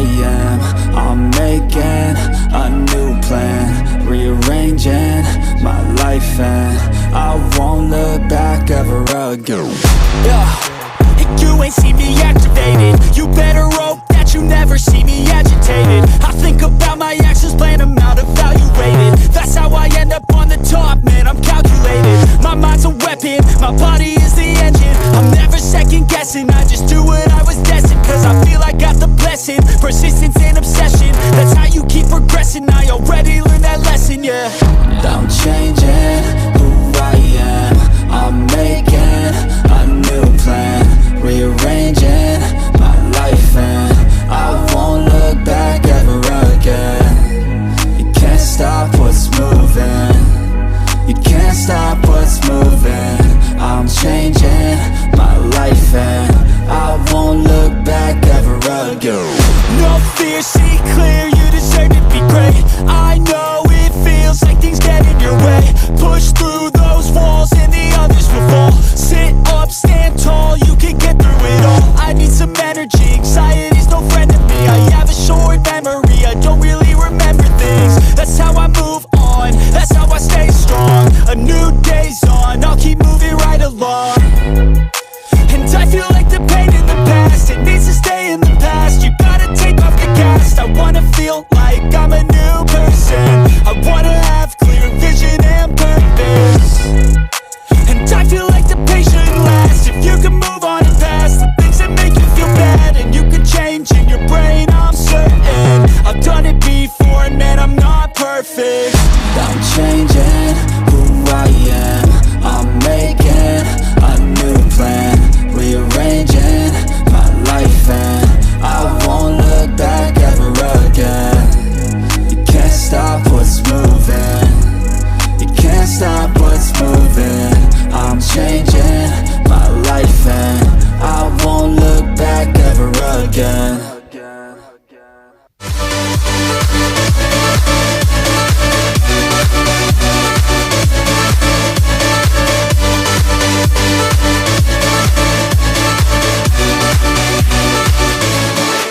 am. I'm making a new plan, rearranging my life, and I won't look back ever again. And you ain't see me activated. You better hope that you never see me agitated. I think about my actions, plan them out, evaluated. That's how I end up on the top, man, I'm calculated. My mind's a weapon, my body is the engine. I'm never second guessing, I just do what I was destined. Cause I feel I got the blessing, persistence and obsession. That's how you keep progressing, I already learned that lesson, yeah. I'm changing who I am. I'm making a new plan, rearranging my life, and I won't look back ever again. You can't stop what's moving, you can't stop what's moving. I'm changing my life, and I won't look back ever again. No fear, see clear, you deserve to be great. I know it feels like things get in your way. Push through those walls and the others will fall. Sit up, stand tall, you can get through it all. I need some energy, anxiety's no friend to me. I have a short memory, I don't really remember things. That's how I move on, that's how I stay strong. A new day's on, I'll keep moving right along. And I feel like the pain in the past, it needs to stay in the past. You gotta take off the cast. I wanna feel like I'm a new person. I wanna have clear vision and purpose. And I feel like the pain shouldn't last. If you can move on and past the things that make you feel bad, and you can change in your brain, I'm certain. I've done it before and man, I'm not perfect. I'm changing